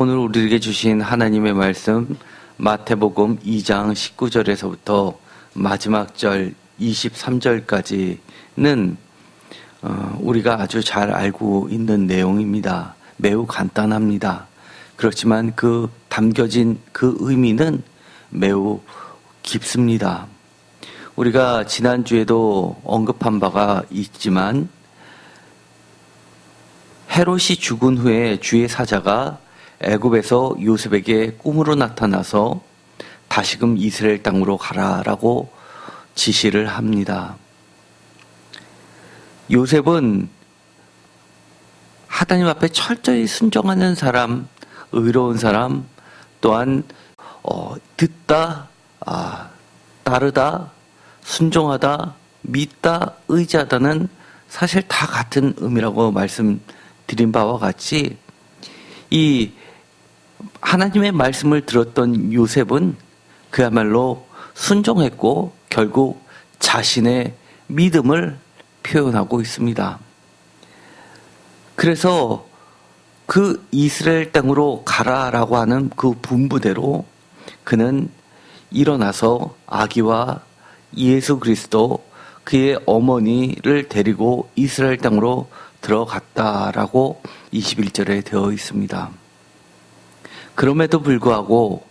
오늘 우리에게 주신 하나님의 말씀 마태복음 2장 19절에서부터 마지막 절 23절까지는 우리가 아주 잘 알고 있는 내용입니다. 매우 간단합니다. 그렇지만 그 담겨진 그 의미는 매우 깊습니다. 우리가 지난주에도 언급한 바가 있지만 헤롯이 죽은 후에 주의 사자가 애굽에서 요셉에게 꿈으로 나타나서 다시금 이스라엘 땅으로 가라라고 지시를 합니다. 요셉은 하나님 앞에 철저히 순종하는 사람, 의로운 사람, 또한 듣다, 따르다, 순종하다, 믿다, 의지하다는 사실 다 같은 의미라고 말씀드린 바와 같이 이 하나님의 말씀을 들었던 요셉은 그야말로 순종했고 결국 자신의 믿음을 표현하고 있습니다. 그래서 그 이스라엘 땅으로 가라라고 하는 그 분부대로 그는 일어나서 아기와 예수 그리스도 그의 어머니를 데리고 이스라엘 땅으로 들어갔다라고 21절에 되어 있습니다. 그럼에도 불구하고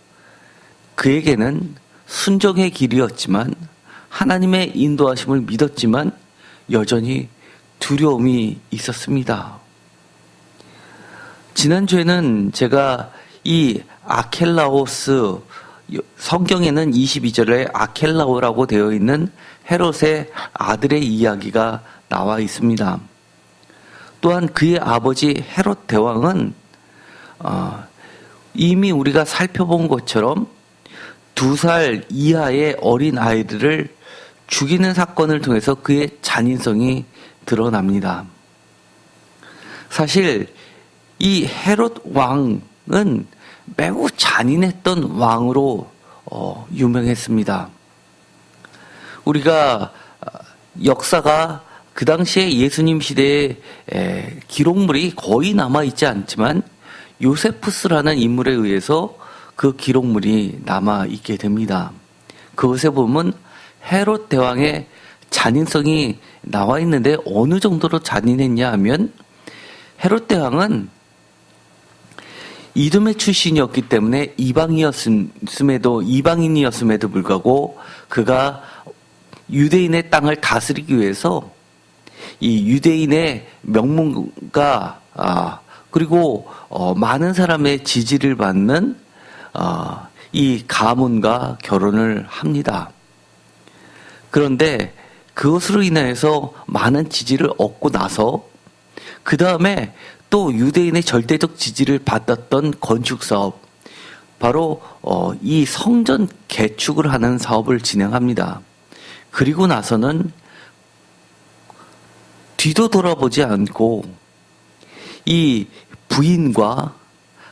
그에게는 순종의 길이었지만 하나님의 인도하심을 믿었지만 여전히 두려움이 있었습니다. 지난주에는 제가 이 아켈라오스, 성경에는 22절에 아켈라오라고 되어 있는 헤롯의 아들의 이야기가 나와 있습니다. 또한 그의 아버지 헤롯 대왕은 이미 우리가 살펴본 것처럼 2살 이하의 어린 아이들을 죽이는 사건을 통해서 그의 잔인성이 드러납니다. 사실 이 헤롯 왕은 매우 잔인했던 왕으로 유명했습니다. 우리가 역사가 그 당시에 예수님 시대에 기록물이 거의 남아있지 않지만 요세푸스라는 인물에 의해서 그 기록물이 남아있게 됩니다. 그것에 보면 헤롯 대왕의 잔인성이 나와 있는데 어느 정도로 잔인했냐 하면 헤롯 대왕은 이두메 출신이었기 때문에 이방인이었음에도 불구하고 그가 유대인의 땅을 다스리기 위해서 이 유대인의 명문가 그리고 많은 사람의 지지를 받는 이 가문과 결혼을 합니다. 그런데 그것으로 인해서 많은 지지를 얻고 나서 그 다음에 또 유대인의 절대적 지지를 받았던 건축 사업, 바로 이 성전 개축을 하는 사업을 진행합니다. 그리고 나서는 뒤도 돌아보지 않고 이 부인과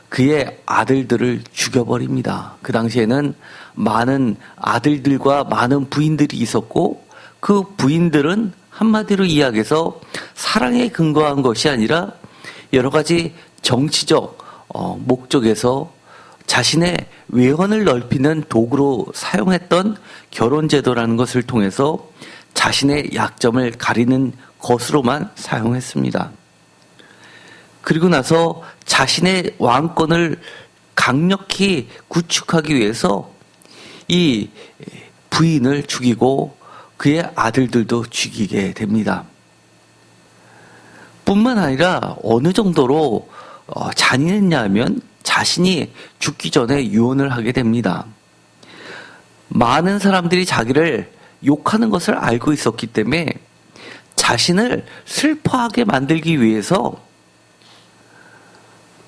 그의 아들들을 죽여버립니다. 그 당시에는 많은 아들들과 많은 부인들이 있었고 그 부인들은 한마디로 이야기해서 사랑에 근거한 것이 아니라 여러 가지 정치적 목적에서 자신의 외헌을 넓히는 도구로 사용했던 결혼제도라는 것을 통해서 자신의 약점을 가리는 것으로만 사용했습니다. 그리고 나서 자신의 왕권을 강력히 구축하기 위해서 이 부인을 죽이고 그의 아들들도 죽이게 됩니다. 뿐만 아니라 어느 정도로 잔인했냐 하면 자신이 죽기 전에 유언을 하게 됩니다. 많은 사람들이 자기를 욕하는 것을 알고 있었기 때문에 자신을 슬퍼하게 만들기 위해서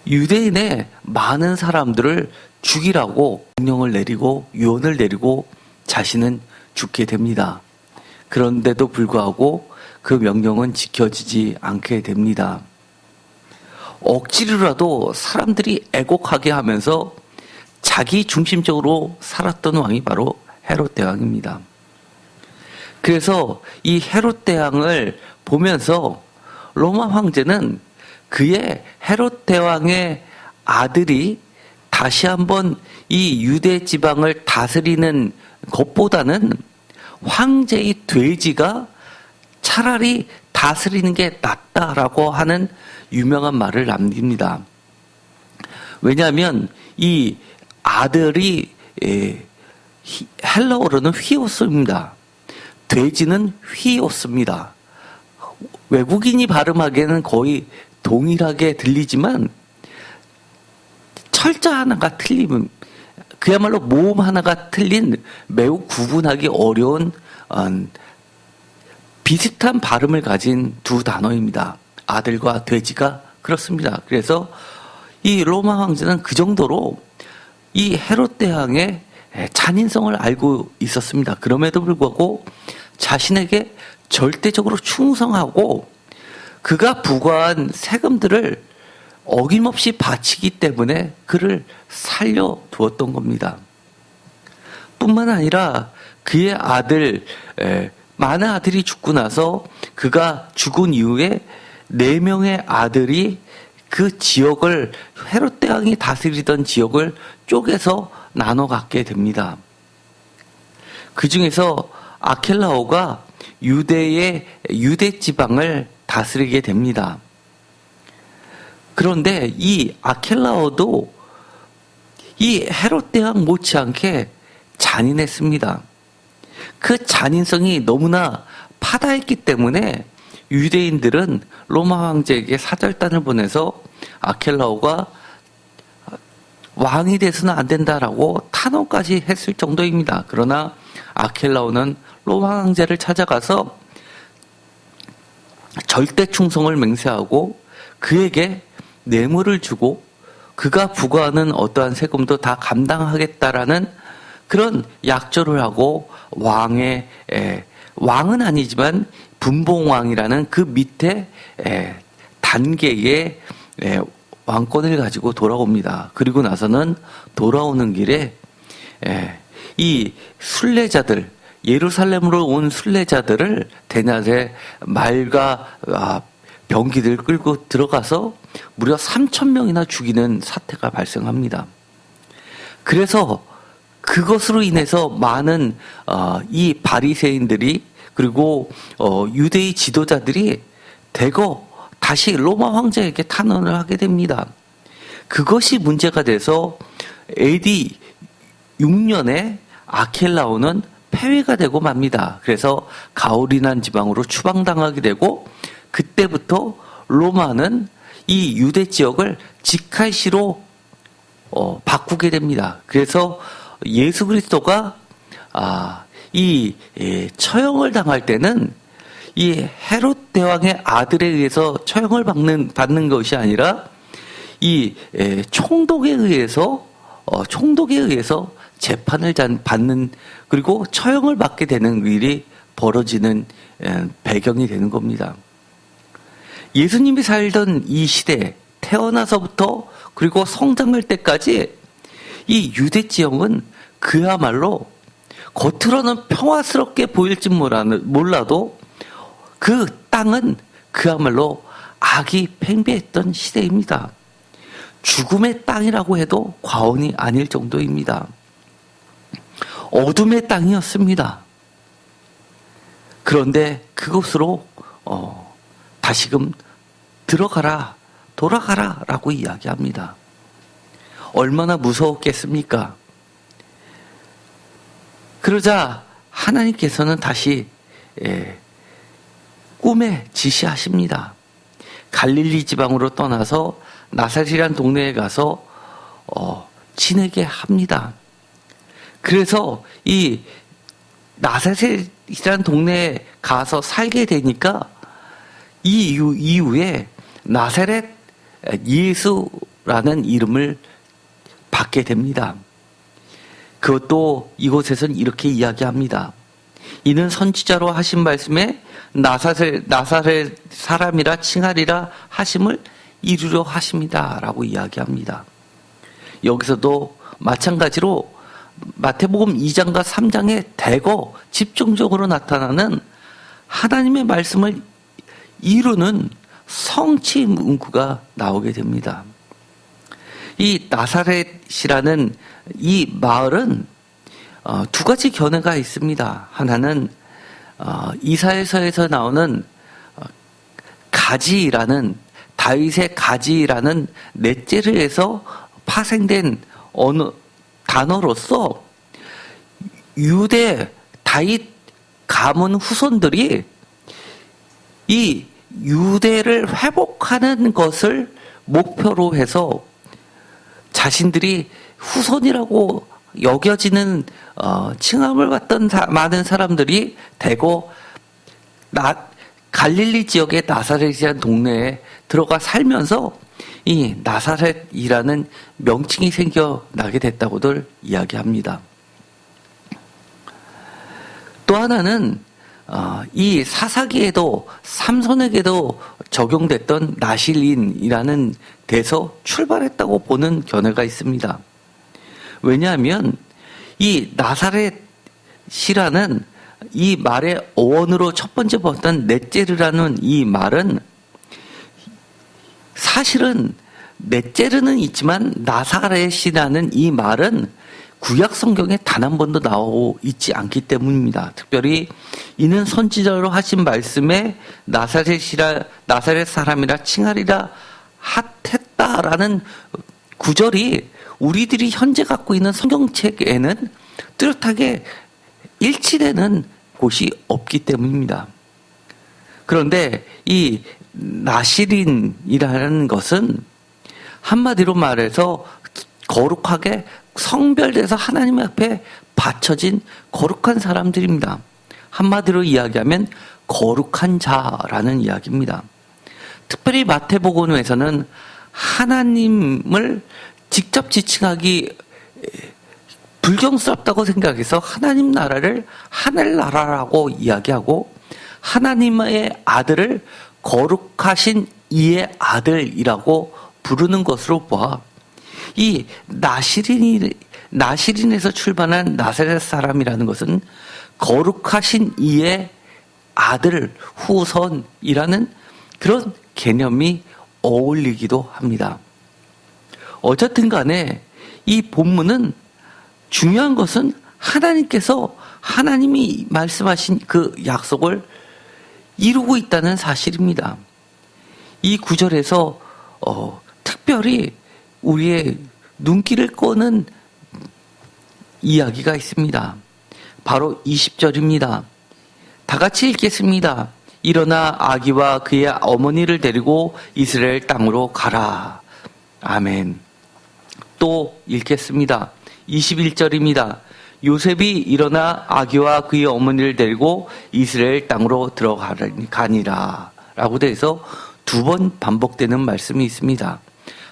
유대인의 많은 사람들을 죽이라고 명령을 내리고 유언을 내리고 자신은 죽게 됩니다. 그런데도 불구하고 그 명령은 지켜지지 않게 됩니다. 억지로라도 사람들이 애곡하게 하면서 자기 중심적으로 살았던 왕이 바로 헤롯 대왕입니다. 그래서 이 헤롯 대왕을 보면서 로마 황제는 그의 헤롯 대왕의 아들이 다시 한번 이 유대 지방을 다스리는 것보다는 황제의 돼지가 차라리 다스리는 게 낫다라고 하는 유명한 말을 남깁니다. 왜냐하면 이 아들이 헬라어로는 휘오스입니다. 돼지는 휘오스입니다. 외국인이 발음하기에는 거의 동일하게 들리지만 철자 하나가 틀리면 그야말로 모음 하나가 틀린 매우 구분하기 어려운 비슷한 발음을 가진 두 단어입니다. 아들과 돼지가 그렇습니다. 그래서 이 로마 황제는 그 정도로 이 헤롯 대왕의 잔인성을 알고 있었습니다. 그럼에도 불구하고 자신에게 절대적으로 충성하고 그가 부과한 세금들을 어김없이 바치기 때문에 그를 살려두었던 겁니다. 뿐만 아니라 그의 아들, 많은 아들이 죽고 나서 그가 죽은 이후에 4명의 아들이 그 지역을 헤롯 대왕이 다스리던 지역을 쪼개서 나눠 갖게 됩니다. 그 중에서 아켈라오가 유대 지방을 다스리게 됩니다. 그런데 이 아켈라오도 이 헤롯 대왕 못지않게 잔인했습니다. 그 잔인성이 너무나 파다했기 때문에 유대인들은 로마 황제에게 사절단을 보내서 아켈라오가 왕이 돼서는 안 된다라고 탄원까지 했을 정도입니다. 그러나 아켈라오는 로마 황제를 찾아가서 절대 충성을 맹세하고 그에게 뇌물을 주고 그가 부과하는 어떠한 세금도 다 감당하겠다라는 그런 약조를 하고 왕은 아니지만 분봉왕이라는 그 밑에 단계의 왕권을 가지고 돌아옵니다. 그리고 나서는 돌아오는 길에 이 순례자들, 예루살렘으로 온 순례자들을 대낮에 말과 병기들 끌고 들어가서 무려 3,000명이나 죽이는 사태가 발생합니다. 그래서 그것으로 인해서 많은 이 바리새인들이 그리고 유대의 지도자들이 대거 다시 로마 황제에게 탄원을 하게 됩니다. 그것이 문제가 돼서 AD 6년에 아켈라오는 폐위가 되고 맙니다. 그래서 가오리난 지방으로 추방당하게 되고 그때부터 로마는 이 유대 지역을 직할시로 바꾸게 됩니다. 그래서 예수 그리스도가 이 처형을 당할 때는 이 헤롯 대왕의 아들에 의해서 처형을 받는 것이 아니라 이 총독에 의해서 재판을 받는 그리고 처형을 받게 되는 일이 벌어지는 배경이 되는 겁니다. 예수님이 살던 이 시대 태어나서부터 그리고 성장할 때까지 이 유대 지역은 그야말로 겉으로는 평화스럽게 보일지 몰라도 그 땅은 그야말로 악이 팽배했던 시대입니다. 죽음의 땅이라고 해도 과언이 아닐 정도입니다. 어둠의 땅이었습니다. 그런데 그곳으로 다시금 돌아가라 라고 이야기합니다. 얼마나 무서웠겠습니까? 그러자 하나님께서는 다시 꿈에 지시하십니다. 갈릴리 지방으로 떠나서 나사렛이라는 동네에 가서 지내게 합니다. 그래서 이 나사렛이라는 동네에 가서 살게 되니까 이 이후에 나사렛 예수라는 이름을 받게 됩니다. 그것도 이곳에서는 이렇게 이야기합니다. 이는 선지자로 하신 말씀에 나사렛 사람이라 칭하리라 하심을 이루려 하십니다. 라고 이야기합니다. 여기서도 마찬가지로 마태복음 2장과 3장에 대거 집중적으로 나타나는 하나님의 말씀을 이루는 성취 문구가 나오게 됩니다. 이 나사렛이라는 이 마을은 두 가지 견해가 있습니다. 하나는 이사야서에서 나오는 가지라는 다윗의 가지라는 넷제르에서 파생된 어느 단어로서 유대 다윗 가문 후손들이 이 유대를 회복하는 것을 목표로 해서 자신들이 후손이라고 여겨지는 칭함을 받던 많은 사람들이 대거 갈릴리 지역의 나사렛이라는 동네에 들어가 살면서 이 나사렛이라는 명칭이 생겨나게 됐다고들 이야기합니다. 또 하나는 이 사사기에도 삼손에게도 적용됐던 나실인이라는 데서 출발했다고 보는 견해가 있습니다. 왜냐하면 이 나사렛이라는 이 말의 어원으로 첫 번째 봤던 넷제르라는 이 말은 사실은 넷제르는 있지만 나사렛이라는 이 말은 구약 성경에 단 한 번도 나오고 있지 않기 때문입니다. 특별히 이는 선지자로 하신 말씀에 나사렛 사람이라 칭하리라 핫했다라는 구절이 우리들이 현재 갖고 있는 성경책에는 뚜렷하게 일치되는 곳이 없기 때문입니다. 그런데 이 나실인이라는 것은 한마디로 말해서 거룩하게 성별돼서 하나님 앞에 바쳐진 거룩한 사람들입니다. 한마디로 이야기하면 거룩한 자라는 이야기입니다. 특별히 마태복음에서는 하나님을 직접 지칭하기 불경스럽다고 생각해서 하나님 나라를 하늘나라라고 이야기하고 하나님의 아들을 거룩하신 이의 아들이라고 부르는 것으로 봐. 이 나실인에서 출발한 나사렛 사람이라는 것은 거룩하신 이의 아들, 후손이라는 그런 개념이 어울리기도 합니다. 어쨌든 간에 이 본문은 중요한 것은 하나님께서 하나님이 말씀하신 그 약속을 이루고 있다는 사실입니다. 이 구절에서 특별히 우리의 눈길을 끄는 이야기가 있습니다. 바로 20절입니다. 다 같이 읽겠습니다. 일어나 아기와 그의 어머니를 데리고 이스라엘 땅으로 가라. 아멘. 또 읽겠습니다. 21절입니다. 요셉이 일어나 아기와 그의 어머니를 데리고 이스라엘 땅으로 들어가니라 라고 돼서 두 번 반복되는 말씀이 있습니다.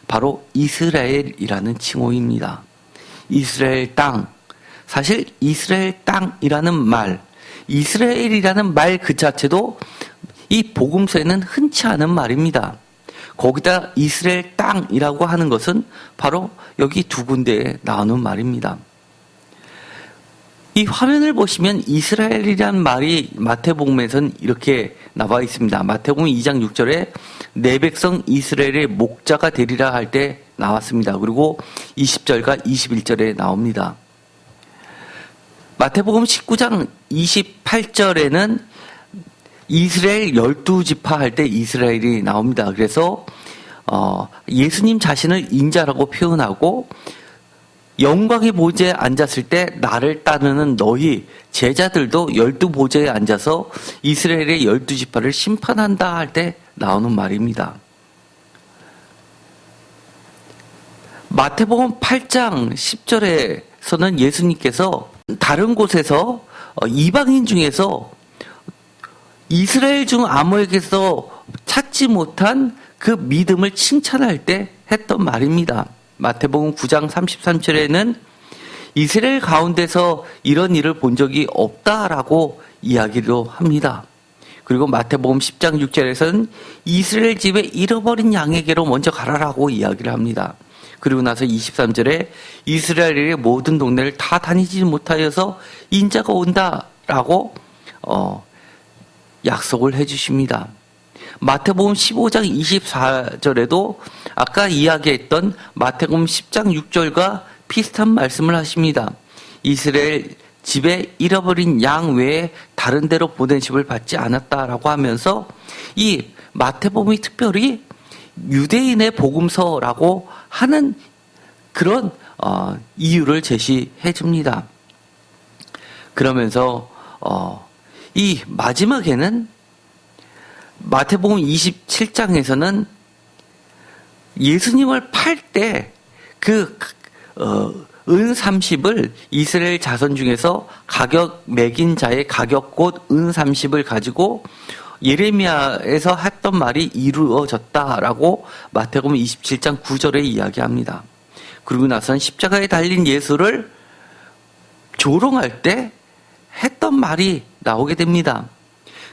바로 이스라엘이라는 칭호입니다. 이스라엘 땅. 사실 이스라엘 땅이라는 말, 이스라엘이라는 말 그 자체도 이 복음서에는 흔치 않은 말입니다. 거기다 이스라엘 땅이라고 하는 것은 바로 여기 두 군데에 나오는 말입니다. 이 화면을 보시면 이스라엘이라는 말이 마태복음에서는 이렇게 나와 있습니다. 마태복음 2장 6절에 내 백성 이스라엘의 목자가 되리라 할 때 나왔습니다. 그리고 20절과 21절에 나옵니다. 마태복음 19장 28절에는 이스라엘 12지파 할 때 이스라엘이 나옵니다. 그래서 예수님 자신을 인자라고 표현하고 영광의 보좌에 앉았을 때 나를 따르는 너희 제자들도 12보좌에 앉아서 이스라엘의 12지파를 심판한다 할 때 나오는 말입니다. 마태복음 8장 10절에서는 예수님께서 다른 곳에서 이방인 중에서 이스라엘 중 아무에게서 찾지 못한 그 믿음을 칭찬할 때 했던 말입니다. 마태복음 9장 33절에는 이스라엘 가운데서 이런 일을 본 적이 없다라고 이야기도 합니다. 그리고 마태복음 10장 6절에서는 이스라엘 집에 잃어버린 양에게로 먼저 가라라고 이야기를 합니다. 그리고 나서 23절에 이스라엘의 모든 동네를 다 다니지 못하여서 인자가 온다라고 약속을 해주십니다. 마태복음 15장 24절에도 아까 이야기했던 마태복음 10장 6절과 비슷한 말씀을 하십니다. 이스라엘 집에 잃어버린 양 외에 다른 데로 보내심을 받지 않았다라고 하면서 이 마태복음이 특별히 유대인의 복음서라고 하는 그런 이유를 제시해 줍니다. 그러면서 이 마지막에는 마태복음 27장에서는 예수님을 팔 때 은 30을 이스라엘 자손 중에서 가격 매긴 자의 가격곧 은 30을 가지고 예레미야에서 했던 말이 이루어졌다라고 마태복음 27장 9절에 이야기합니다. 그리고 나서는 십자가에 달린 예수를 조롱할 때 했던 말이 나오게 됩니다.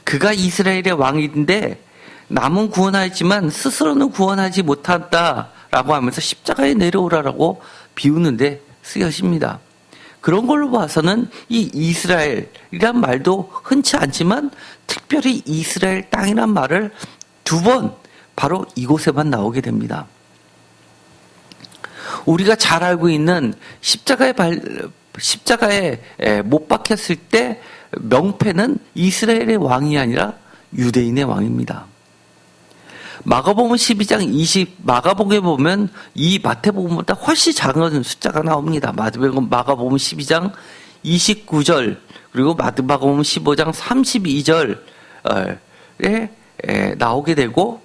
그가 이스라엘의 왕인데 남은 구원하였지만 스스로는 구원하지 못한다라고 하면서 십자가에 내려오라라고 비우는데 쓰여집니다. 그런 걸로 봐서는 이 이스라엘이란 말도 흔치 않지만 특별히 이스라엘 땅이란 말을 2번 바로 이곳에만 나오게 됩니다. 우리가 잘 알고 있는 십자가에 못 박혔을 때 명패는 이스라엘의 왕이 아니라 유대인의 왕입니다. 마가복음 12장 마가복음에 보면 이 마태복음보다 훨씬 작은 숫자가 나옵니다. 마가복음 12장 29절 그리고 마태복음 15장 32절에 나오게 되고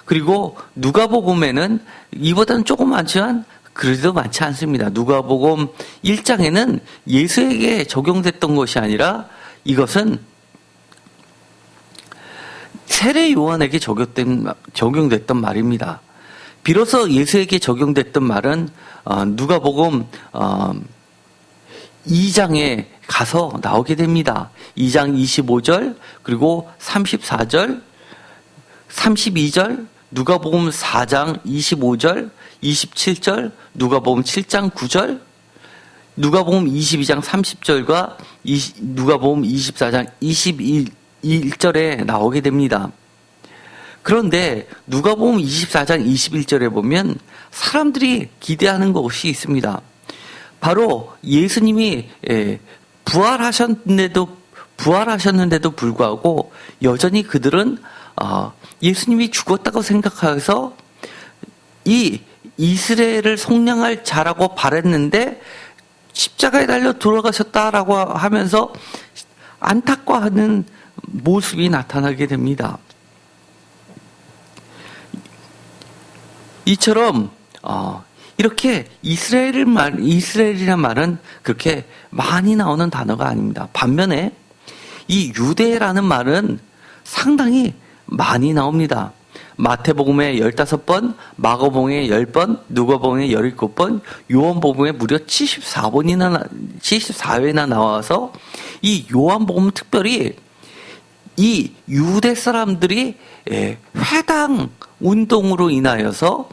그리고 누가복음에는 이보다는 조금 많지만 그래도 많지 않습니다. 누가복음 1장에는 예수에게 적용됐던 것이 아니라 이것은 세례 요한에게 적용됐던 말입니다. 비로소 예수에게 적용됐던 말은 누가복음 2장에 가서 나오게 됩니다. 2장 25절 그리고 34절 32절 누가복음 4장 25절 27절 누가복음 7장 9절 누가복음 22장 30절과 누가복음 24장 21절에 나오게 됩니다. 그런데 누가복음 24장 21절에 보면 사람들이 기대하는 것이 있습니다. 바로 예수님이 부활하셨는데도 불구하고 여전히 그들은 예수님이 죽었다고 생각해서 이 이스라엘을 속량할 자라고 바랬는데 십자가에 달려 돌아가셨다라고 하면서 안타까워하는 모습이 나타나게 됩니다. 이처럼 이렇게 이스라엘이란 말은 그렇게 많이 나오는 단어가 아닙니다. 반면에 이 유대라는 말은 상당히 많이 나옵니다. 마태복음에 15번, 마가복음에 10번, 누가복음에 17번, 요한복음에 무려 74회나 나와서 이 요한복음 특별히 이 유대 사람들이 회당 운동으로 인하여서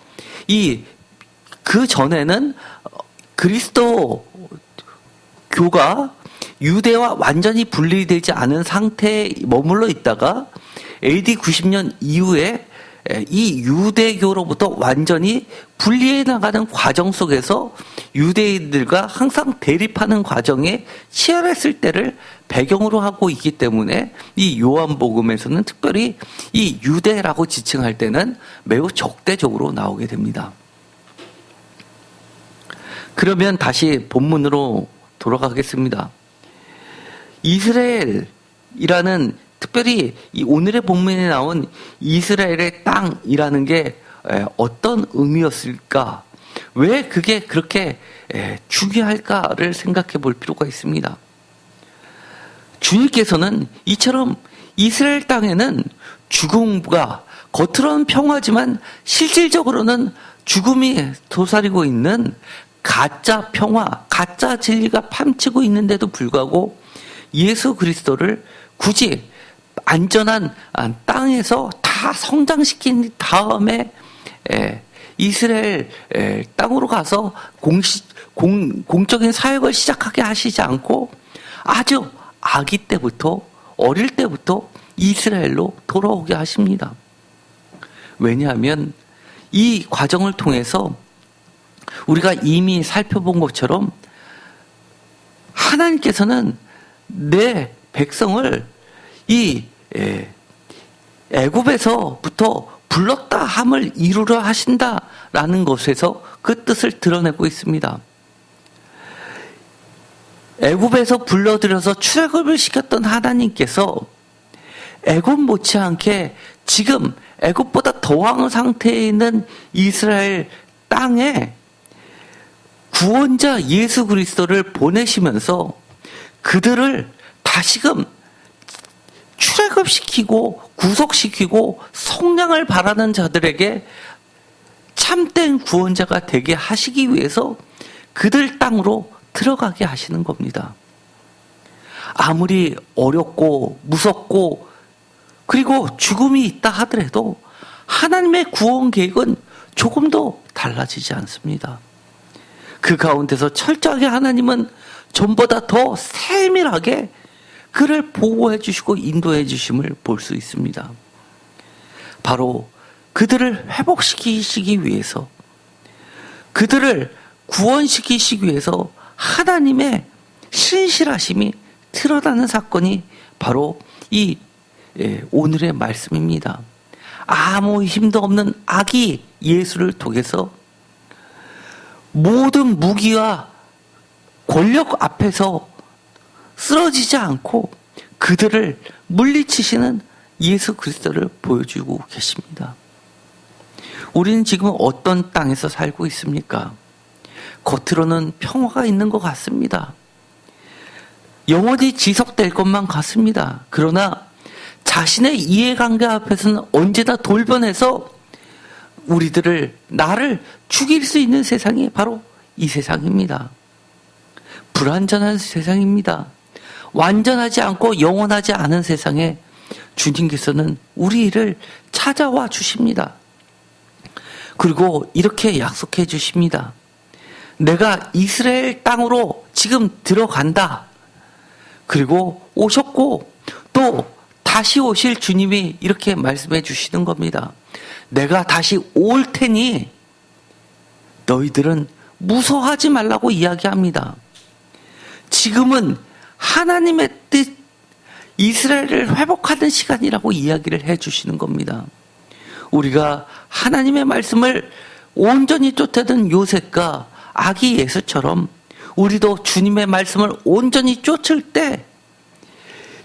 그 전에는 그리스도 교가 유대와 완전히 분리되지 않은 상태에 머물러 있다가 AD 90년 이후에 이 유대교로부터 완전히 분리해 나가는 과정 속에서 유대인들과 항상 대립하는 과정에 치열했을 때를 배경으로 하고 있기 때문에 이 요한복음에서는 특별히 이 유대라고 지칭할 때는 매우 적대적으로 나오게 됩니다. 그러면 다시 본문으로 돌아가겠습니다. 이스라엘이라는 특별히 이 오늘의 본문에 나온 이스라엘의 땅이라는 게 어떤 의미였을까? 왜 그게 그렇게 중요할까를 생각해 볼 필요가 있습니다. 주님께서는 이처럼 이스라엘 땅에는 죽음과 겉으로는 평화지만 실질적으로는 죽음이 도사리고 있는 가짜 평화, 가짜 진리가 판치고 있는데도 불구하고 예수 그리스도를 굳이 안전한 땅에서 다 성장시킨 다음에 이스라엘 땅으로 가서 공적인 사역을 시작하게 하시지 않고 아주 아기 때부터 어릴 때부터 이스라엘로 돌아오게 하십니다. 왜냐하면 이 과정을 통해서 우리가 이미 살펴본 것처럼 하나님께서는 내 백성을 이 애굽에서부터 불렀다 함을 이루려 하신다라는 것에서 그 뜻을 드러내고 있습니다. 애굽에서 불러들여서 출애굽을 시켰던 하나님께서 애굽 못지않게 지금 애굽보다 더한 상태에 있는 이스라엘 땅에 구원자 예수 그리스도를 보내시면서 그들을 다시금 출애굽시키고 구속시키고 성량을 바라는 자들에게 참된 구원자가 되게 하시기 위해서 그들 땅으로 들어가게 하시는 겁니다. 아무리 어렵고 무섭고 그리고 죽음이 있다 하더라도 하나님의 구원 계획은 조금도 달라지지 않습니다. 그 가운데서 철저하게 하나님은 전보다 더 세밀하게 그를 보호해 주시고 인도해 주심을 볼 수 있습니다. 바로 그들을 회복시키시기 위해서, 그들을 구원시키시기 위해서 하나님의 신실하심이 드러나는 사건이 바로 이 오늘의 말씀입니다. 아무 힘도 없는 아기 예수를 통해서 모든 무기와 권력 앞에서 쓰러지지 않고 그들을 물리치시는 예수 그리스도를 보여주고 계십니다. 우리는 지금 어떤 땅에서 살고 있습니까? 겉으로는 평화가 있는 것 같습니다. 영원히 지속될 것만 같습니다. 그러나 자신의 이해관계 앞에서는 언제나 돌변해서 나를 죽일 수 있는 세상이 바로 이 세상입니다. 불완전한 세상입니다. 완전하지 않고 영원하지 않은 세상에 주님께서는 우리를 찾아와 주십니다. 그리고 이렇게 약속해 주십니다. 내가 이스라엘 땅으로 지금 들어간다. 그리고 오셨고 또 다시 오실 주님이 이렇게 말씀해 주시는 겁니다. 내가 다시 올 테니 너희들은 무서워하지 말라고 이야기합니다. 지금은 하나님의 뜻, 이스라엘을 회복하는 시간이라고 이야기를 해 주시는 겁니다. 우리가 하나님의 말씀을 온전히 쫓아든 요셉과 아기 예수처럼 우리도 주님의 말씀을 온전히 쫓을 때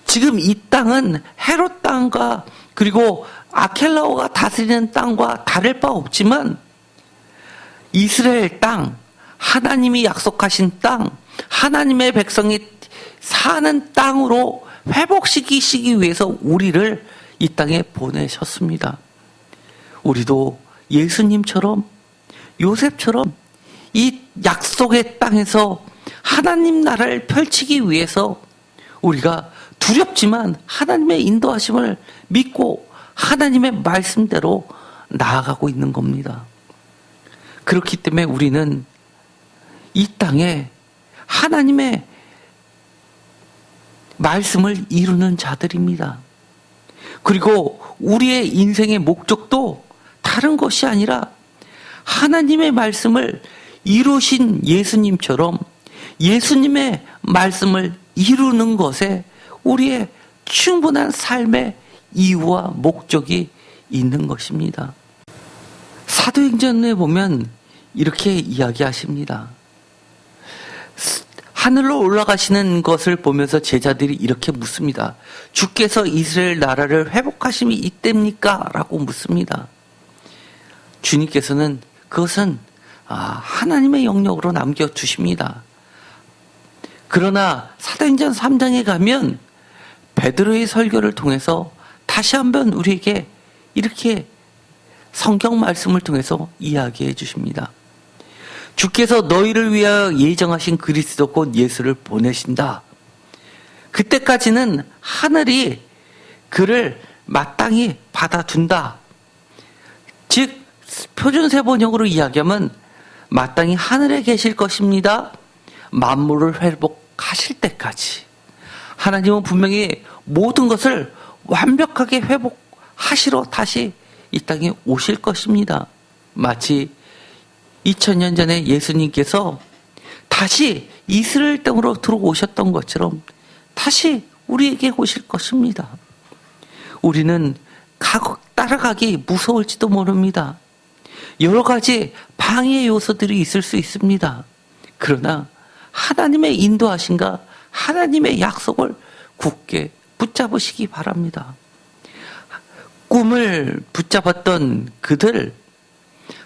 지금 이 땅은 헤롯 땅과 그리고 아켈라오가 다스리는 땅과 다를 바 없지만 이스라엘 땅, 하나님이 약속하신 땅, 하나님의 백성이 사는 땅으로 회복시키시기 위해서 우리를 이 땅에 보내셨습니다. 우리도 예수님처럼 요셉처럼 이 약속의 땅에서 하나님 나라를 펼치기 위해서 우리가 두렵지만 하나님의 인도하심을 믿고 하나님의 말씀대로 나아가고 있는 겁니다. 그렇기 때문에 우리는 이 땅에 하나님의 말씀을 이루는 자들입니다. 그리고 우리의 인생의 목적도 다른 것이 아니라 하나님의 말씀을 이루신 예수님처럼 예수님의 말씀을 이루는 것에 우리의 충분한 삶의 이유와 목적이 있는 것입니다. 사도행전에 보면 이렇게 이야기하십니다. 하늘로 올라가시는 것을 보면서 제자들이 이렇게 묻습니다. 주께서 이스라엘 나라를 회복하심이 이때입니까? 라고 묻습니다. 주님께서는 그것은 하나님의 영역으로 남겨주십니다. 그러나 사도행전 3장에 가면 베드로의 설교를 통해서 다시 한번 우리에게 이렇게 성경 말씀을 통해서 이야기해 주십니다. 주께서 너희를 위하여 예정하신 그리스도 곧 예수를 보내신다. 그때까지는 하늘이 그를 마땅히 받아준다. 즉 표준세 번역으로 이야기하면 마땅히 하늘에 계실 것입니다. 만물을 회복하실 때까지. 하나님은 분명히 모든 것을 완벽하게 회복하시러 다시 이 땅에 오실 것입니다. 마치 2000년 전에 예수님께서 다시 이스라엘 땅으로 들어오셨던 것처럼 다시 우리에게 오실 것입니다. 우리는 따라가기 무서울지도 모릅니다. 여러 가지 방해 요소들이 있을 수 있습니다. 그러나 하나님의 인도하심과 하나님의 약속을 굳게 붙잡으시기 바랍니다. 꿈을 붙잡았던 그들,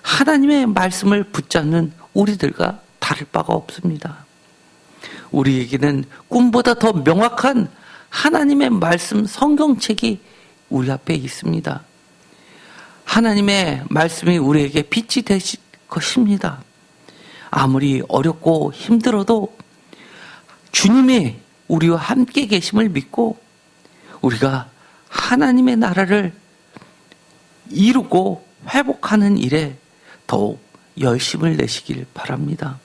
하나님의 말씀을 붙잡는 우리들과 다를 바가 없습니다. 우리에게는 꿈보다 더 명확한 하나님의 말씀 성경책이 우리 앞에 있습니다. 하나님의 말씀이 우리에게 빛이 되실 것입니다. 아무리 어렵고 힘들어도 주님이 우리와 함께 계심을 믿고 우리가 하나님의 나라를 이루고 회복하는 일에 더욱 열심을 내시길 바랍니다.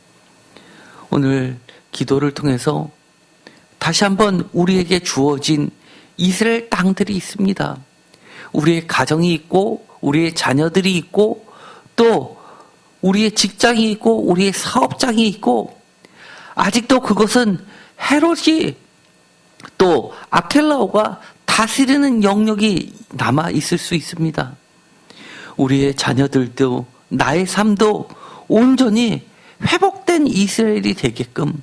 오늘 기도를 통해서 다시 한번 우리에게 주어진 이스라엘 땅들이 있습니다. 우리의 가정이 있고 우리의 자녀들이 있고 또 우리의 직장이 있고 우리의 사업장이 있고 아직도 그것은 헤롯이 또 아켈라오가 다스리는 영역이 남아 있을 수 있습니다. 우리의 자녀들도 나의 삶도 온전히 회복된 이스라엘이 되게끔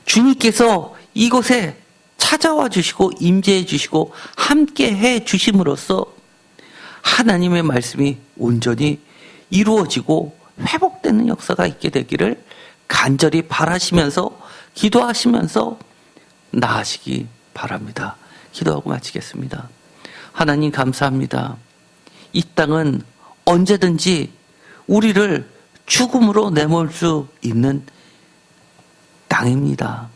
주님께서 이곳에 찾아와 주시고 임재해 주시고 함께 해 주심으로써 하나님의 말씀이 온전히 이루어지고 회복되는 역사가 있게 되기를 간절히 바라시면서 기도하시면서 나아가시기 바랍니다. 기도하고 마치겠습니다. 하나님 감사합니다. 이 땅은 언제든지 우리를 죽음으로 내몰 수 있는 땅입니다.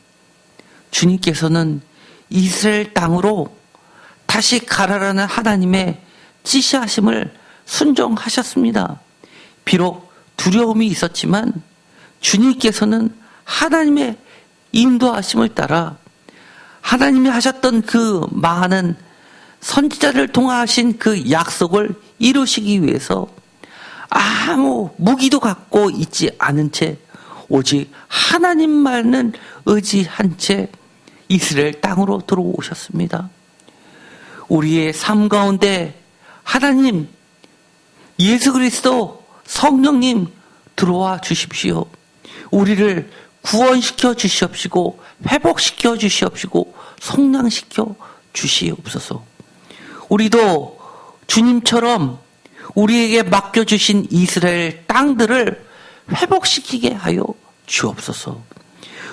주님께서는 이스라엘 땅으로 다시 가라라는 하나님의 지시하심을 순종하셨습니다. 비록 두려움이 있었지만 주님께서는 하나님의 인도하심을 따라 하나님이 하셨던 그 많은 선지자를 통하신 그 약속을 이루시기 위해서 아무 무기도 갖고 있지 않은 채 오직 하나님만을 의지한 채 이스라엘 땅으로 들어오셨습니다. 우리의 삶 가운데 하나님, 예수 그리스도 성령님 들어와 주십시오. 우리를 구원시켜 주시옵시고 회복시켜 주시옵시고 성량시켜 주시옵소서. 우리도 주님처럼 우리에게 맡겨주신 이스라엘 땅들을 회복시키게 하여 주옵소서.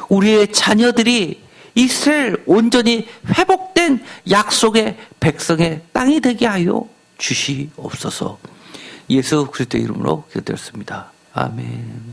우리의 자녀들이 이스라엘 온전히 회복된 약속의 백성의 땅이 되게 하여 주시옵소서. 예수 그리스도의 이름으로 기도드렸습니다. 아멘.